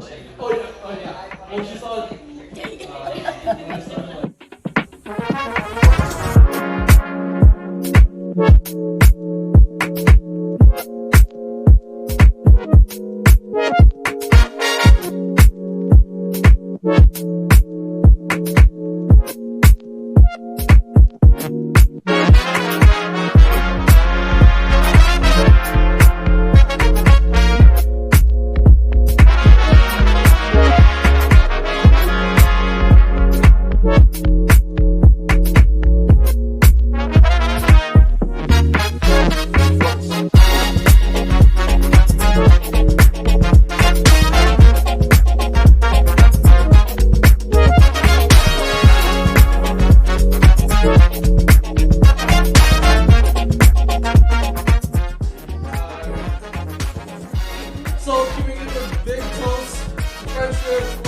Oh yeah, oh yeah. Well, she saw it. When I started, like, so can we give a big toast to friendship?